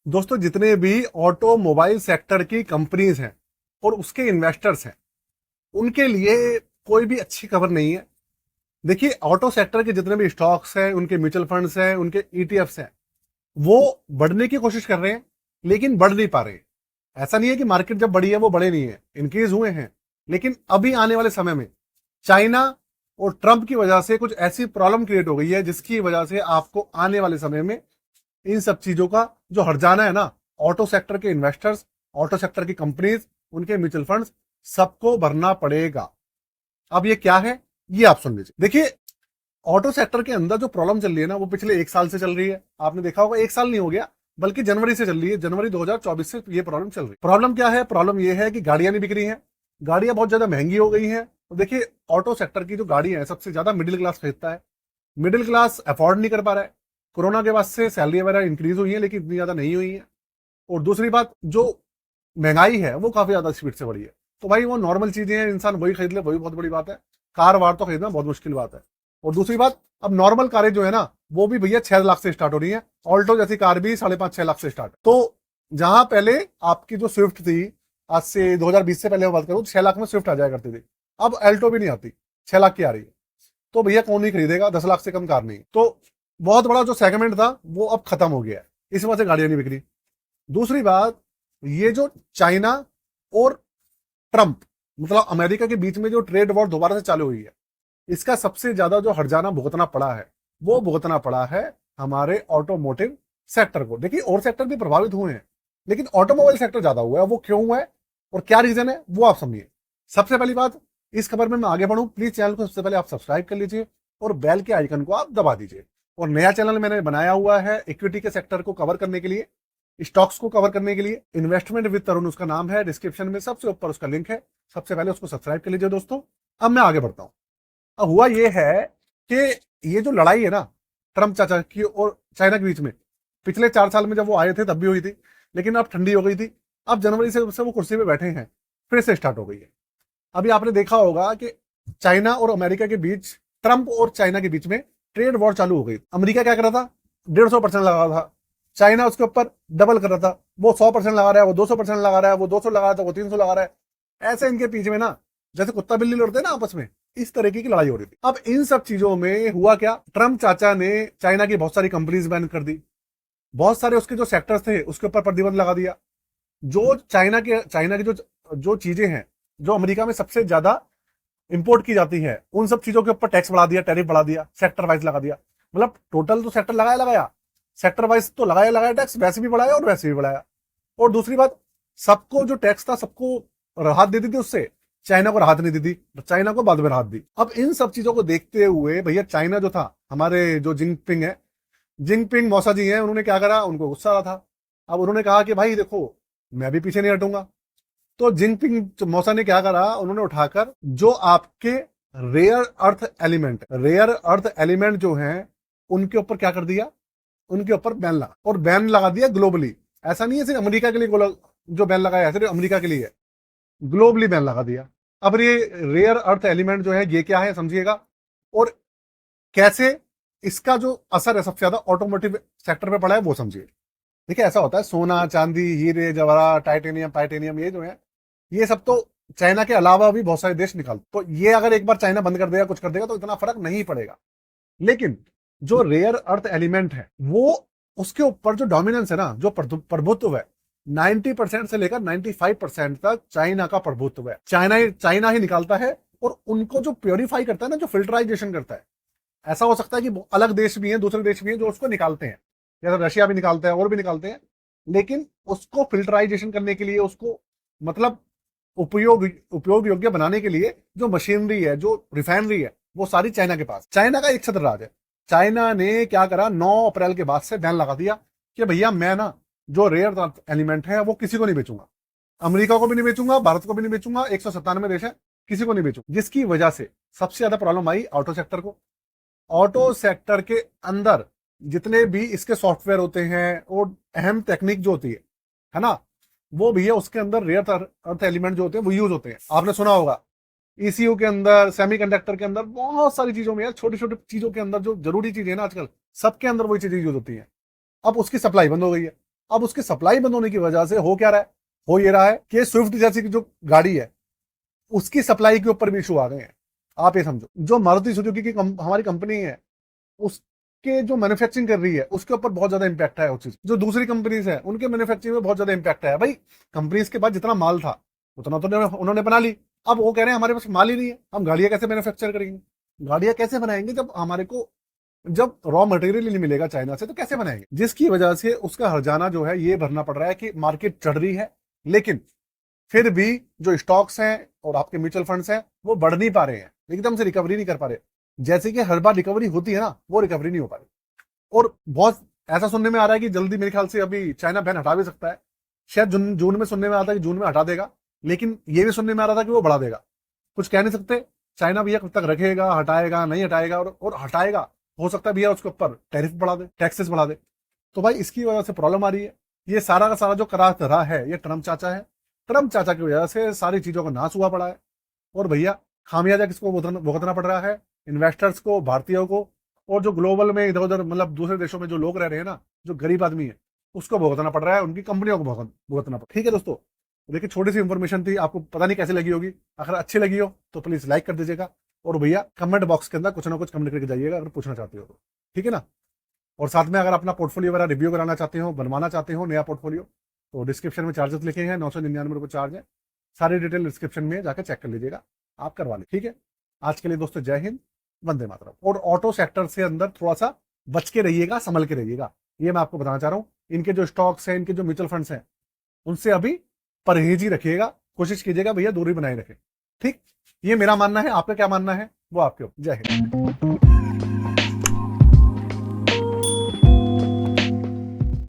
दोस्तों, जितने भी ऑटोमोबाइल सेक्टर की कंपनीज हैं और उसके इन्वेस्टर्स हैं, उनके लिए कोई भी अच्छी खबर नहीं है। देखिए, ऑटो सेक्टर के जितने भी स्टॉक्स हैं, उनके म्यूचुअल फंड्स हैं, उनके ईटीएफ्स हैं, वो बढ़ने की कोशिश कर रहे हैं, लेकिन बढ़ नहीं पा रहे हैं। ऐसा नहीं है कि मार्केट जब बढ़ी है वो बढ़े नहीं है, इंक्रीज हुए हैं। लेकिन अभी आने वाले समय में चाइना और ट्रंप की वजह से कुछ ऐसी प्रॉब्लम क्रिएट हो गई है, जिसकी वजह से आपको आने वाले समय में इन सब चीजों का जो हर्जाना है ना, ऑटो सेक्टर के इन्वेस्टर्स, ऑटो सेक्टर की कंपनीज, उनके म्यूचुअल फंड्स, सबको भरना पड़ेगा। अब ये क्या है, ये आप सुन लीजिए। देखिए, ऑटो सेक्टर के अंदर जो प्रॉब्लम चल रही है ना, वो पिछले 1 साल से चल रही है। आपने देखा होगा, 1 साल नहीं हो गया, बल्कि जनवरी से चल रही है। जनवरी 2024 से ये प्रॉब्लम चल रही है। प्रॉब्लम क्या है? प्रॉब्लम ये है कि गाड़ियां नहीं बिक रही हैं, गाड़ियां बहुत ज्यादा महंगी हो गई हैं। तो देखिए, ऑटो सेक्टर की जो गाड़ियां है, सबसे ज्यादा मिडिल क्लास खरीदता है। मिडिल क्लास अफोर्ड नहीं कर पा रहा है। कोरोना के बाद से सैलरी वगैरह इंक्रीज हुई है, लेकिन इतनी ज्यादा नहीं हुई है। और दूसरी बात, जो महंगाई है वो काफी ज्यादा स्पीड से बढ़ी है। तो भाई, वो नॉर्मल चीजें हैं, इंसान वही खरीद ले, वही बहुत बड़ी बात है। कार वार तो खरीदना बहुत मुश्किल बात है। और दूसरी बात, अब नॉर्मल कारें जो है ना, वो भी भैया 6 लाख से स्टार्ट हो रही है। ऑल्टो जैसी कार भी 5.5-6 लाख से स्टार्ट। तो जहां पहले आपकी जो स्विफ्ट थी, आज से 2020 से पहले मैं बात करूं, 6 लाख में स्विफ्ट आ जाया करती थी। अब एल्टो भी नहीं आती, 6 लाख की आ रही है। तो भैया कौन नहीं खरीदेगा? 10 लाख से कम कार नहीं। तो बहुत बड़ा जो सेगमेंट था वो अब खत्म हो गया है, इस वजह से गाड़ियां नहीं बिक रही। दूसरी बात, ये जो चाइना और ट्रंप, मतलब अमेरिका के बीच में जो ट्रेड वॉर दोबारा से चालू हुई है, इसका सबसे ज्यादा जो हर्जाना भुगतना पड़ा है, वो भुगतना पड़ा है हमारे ऑटोमोटिव सेक्टर को। देखिए, और सेक्टर भी प्रभावित हुए हैं, लेकिन ऑटोमोबाइल सेक्टर ज्यादा हुआ है। वो क्यों हुआ है और क्या रीजन है, वो आप समझिए। सबसे पहली बात, इस खबर में मैं आगे बढ़ूं, प्लीज चैनल को सबसे पहले आप सब्सक्राइब कर लीजिए और बेल के आइकन को आप दबा दीजिए। और नया चैनल मैंने बनाया हुआ है इक्विटी के सेक्टर को कवर करने के लिए, स्टॉक्स को कवर करने के लिए, इन्वेस्टमेंट विद तरुण उसका नाम है, डिस्क्रिप्शन में सबसे ऊपर उसका लिंक है। सबसे पहले उसको सब्सक्राइब कर लीजिए दोस्तों। अब मैं आगे बढ़ता हूं। अब हुआ ये है कि ये जो लड़ाई है ना, ट्रंप चाचा की और चाइना के बीच में, पिछले 4 साल में जब वो आए थे तब भी हुई थी, लेकिन अब ठंडी हो गई थी। अब जनवरी से वो कुर्सी पे बैठे हैं, फिर से स्टार्ट हो गई है। अभी आपने देखा होगा कि चाइना और अमेरिका के बीच, ट्रंप और चाइना के बीच में ट्रेड वॉर चालू हो गई। अमेरिका क्या कर रहा था? 150% लगा रहा था। चाइना उसके ऊपर डबल कर रहा था। वो 100% लगा रहा है, वो 200% लगा रहा है, वो 200 लगा रहा था, वो 300 लगा रहा है। ऐसे इनके पीछे में ना, जैसे कुत्ता बिल्ली लड़ते हैं ना आपस में, इस तरीके की लड़ाई हो रही थी। अब इन सब चीजों में हुआ क्या, ट्रंप चाचा ने चाइना की बहुत सारी कंपनीज बैन कर दी। बहुत सारे उसके जो सेक्टर्स थे उसके ऊपर प्रतिबंध लगा दिया। जो चाइना की जो जो चीजें हैं, जो अमेरिका में सबसे ज्यादा इंपोर्ट की जाती है, उन सब चीजों के ऊपर टैक्स बढ़ा दिया, टैरिफ बढ़ा दिया, सेक्टर वाइज लगा दिया। मतलब टोटल तो सेक्टर लगाया लगाया, सेक्टर वाइज तो लगाया लगाया टैक्स, वैसे भी बढ़ाया और वैसे भी बढ़ाया। और दूसरी बात, सबको जो टैक्स था सबको राहत दे दी थी उससे, चाइना को राहत नहीं दी थी, तो चाइना को बाद में राहत दी। अब इन सब चीजों को देखते हुए भैया, चाइना जो था, हमारे जो जिनपिंग है, जिनपिंग मौसा जी हैं, उन्होंने क्या करा, उनको गुस्सा आ रहा था। अब उन्होंने कहा कि भाई देखो, मैं भी पीछे नहीं हटूंगा। तो जिनपिंग मौसा ने क्या करा, उन्होंने उठाकर जो आपके रेयर अर्थ एलिमेंट जो हैं, उनके ऊपर क्या कर दिया, उनके ऊपर बैन लगा, और बैन लगा दिया ग्लोबली। ऐसा नहीं है सिर्फ अमेरिका के लिए जो बैन लगाया है, सिर्फ अमेरिका के लिए है, ग्लोबली बैन लगा दिया। अब ये रेयर अर्थ एलिमेंट जो है, ये क्या है समझिएगा, और कैसे इसका जो असर है सबसे ज्यादा ऑटोमोटिव सेक्टर पे पड़ा है, वो समझिए। देखिए, ऐसा होता है, सोना चांदी हीरे जवाहरात टाइटेनियम पाइटेनियम, ये जो है, ये सब तो चाइना के अलावा भी बहुत सारे देश निकालते। तो ये अगर एक बार चाइना बंद कर देगा, कुछ कर देगा, तो इतना फर्क नहीं पड़ेगा। लेकिन जो रेयर अर्थ एलिमेंट है, वो उसके ऊपर जो डोमिनेंस है ना, जो प्रभुत्व है, 90% से लेकर 95% तक चाइना का प्रभुत्व है। चाइना ही निकालता है। और उनको जो प्योरीफाई करता है ना, जो फिल्टराइजेशन करता है, ऐसा हो सकता है कि अलग देश भी हैं, दूसरे देश भी हैं जो उसको निकालते हैं, जैसे रशिया भी निकालता है और भी निकालते हैं। लेकिन उसको फिल्टराइजेशन करने के लिए, उसको मतलब उपयोग योग्य बनाने के लिए जो मशीनरी है, जो रिफाइनरी है, वो सारी चाइना के पास। चाइना का एक छत्र राज है। चाइना ने क्या करा, 9 अप्रैल के बाद से बैन लगा दिया कि भैया मैं ना, जो रेयर एलिमेंट है वो किसी को नहीं बेचूंगा, अमेरिका को भी नहीं बेचूंगा, भारत को भी नहीं बेचूंगा, 197 देश है, किसी को नहीं बेचूंगा। जिसकी वजह से सबसे ज्यादा प्रॉब्लम आई ऑटो सेक्टर को। ऑटो सेक्टर के अंदर जितने भी इसके सॉफ्टवेयर होते हैं और अहम टेक्निक जो होती है ना, वो भी है, उसके अंदर रेयर अर्थ एलिमेंट जो होते हैं वो यूज होते हैं। आपने सुना होगा, ईसीयू के अंदर, सेमीकंडक्टर के अंदर, बहुत सारी चीजों में यार, छोटी छोटी चीजों के अंदर जो जरूरी चीजें है ना आजकल, सबके अंदर वही चीजें यूज होती हैं। अब उसकी सप्लाई बंद हो गई है। अब उसकी सप्लाई बंद होने की वजह से हो क्या रहा है, हो ये रहा है कि स्विफ्ट जैसी जो गाड़ी है उसकी सप्लाई के ऊपर भी इशू आ गए हैं। आप ये समझो, जो मारुति सुजुकी की हमारी कंपनी है उसके जो मैन्युफैक्चरिंग कर रही है उसके ऊपर बहुत ज्यादा इंपैक्ट है। उस चीज जो दूसरी कंपनीज है उनके मैन्युफैक्चरिंग में बहुत ज्यादा इंपैक्ट है। भाई कंपनीज के पास जितना माल था उतना तो उन्होंने बना ली, अब वो कह रहे हैं हमारे पास माल ही नहीं है, हम गाड़ियां कैसे मैन्युफैक्चर करेंगे, गाड़ियां कैसे बनाएंगे जब हमारे को जब रॉ मटेरियल नहीं मिलेगा चाइना से, तो कैसे बनाएंगे। जिसकी वजह से उसका हर्जाना जो है ये भरना पड़ रहा है कि मार्केट चढ़ रही है लेकिन फिर भी जो स्टॉक्स हैं और आपके म्यूचुअल फंड्स हैं वो बढ़ नहीं पा रहे हैं, एकदम से रिकवरी नहीं कर पा रहे। जैसे कि हर बार रिकवरी होती है ना, वो रिकवरी नहीं हो पा रही। और बहुत ऐसा सुनने में आ रहा है कि जल्दी मेरे ख्याल से अभी चाइना बैन हटा भी सकता है, शायद जून में सुनने में आता है कि जून में हटा देगा, लेकिन ये भी सुनने में आ रहा था कि वो बढ़ा देगा। कुछ कह नहीं सकते चाइना भैया कब तक रखेगा, हटाएगा नहीं हटाएगा, और हटाएगा हो सकता है भैया उसके ऊपर टैरिफ बढ़ा दे, टैक्सेस बढ़ा दे। तो भाई इसकी वजह से प्रॉब्लम आ रही है। ये सारा का सारा जो करा धरा है ये ट्रम्प चाचा है, ट्रम्प चाचा की वजह से सारी चीजों का नाश हुआ पड़ा है। और भैया खामियाजा किसको भुगतना पड़ रहा है, इन्वेस्टर्स को, भारतीयों को, और जो ग्लोबल में इधर उधर मतलब दूसरे देशों में जो लोग रह रहे हैं ना, जो गरीब आदमी है उसको भुगतना पड़ रहा है, उनकी कंपनियों को भुगतना पड़। ठीक है दोस्तों, देखिए छोटी सी इंफॉर्मेशन थी, आपको पता नहीं कैसी लगी होगी। अगर अच्छी लगी हो तो प्लीज लाइक कर दीजिएगा, और भैया कमेंट बॉक्स के अंदर कुछ ना कुछ कमेंट करके जाइएगा अगर पूछना चाहते हो तो, ठीक है ना। और साथ में अगर अपना पोर्टफोलियो वगैरह रिव्यू कराना चाहते हो, बनवाना चाहते हो नया पोर्टफोलियो, तो डिस्क्रिप्शन में चार्जेस लिखे हैं, 999 रुपये चार्ज है। सारी डिटेल डिस्क्रिप्शन में जाकर चेक कर लीजिएगा, आप करवा लें। ठीक है, आज के लिए दोस्तों जय हिंद, वंदे मातरम। और ऑटो सेक्टर से अंदर थोड़ा सा बच के रहिएगा, संभल के रहिएगा, ये मैं आपको बताना चाह रहा हूँ। इनके जो स्टॉक्स हैं, इनके जो म्यूचुअल फंड्स हैं, उनसे अभी परहेज ही रखिएगा, कोशिश कीजिएगा भैया दूरी बनाए रखें। ठीक, ये मेरा मानना है, आपका क्या मानना है वो आपके ऊपर। जय हिंद।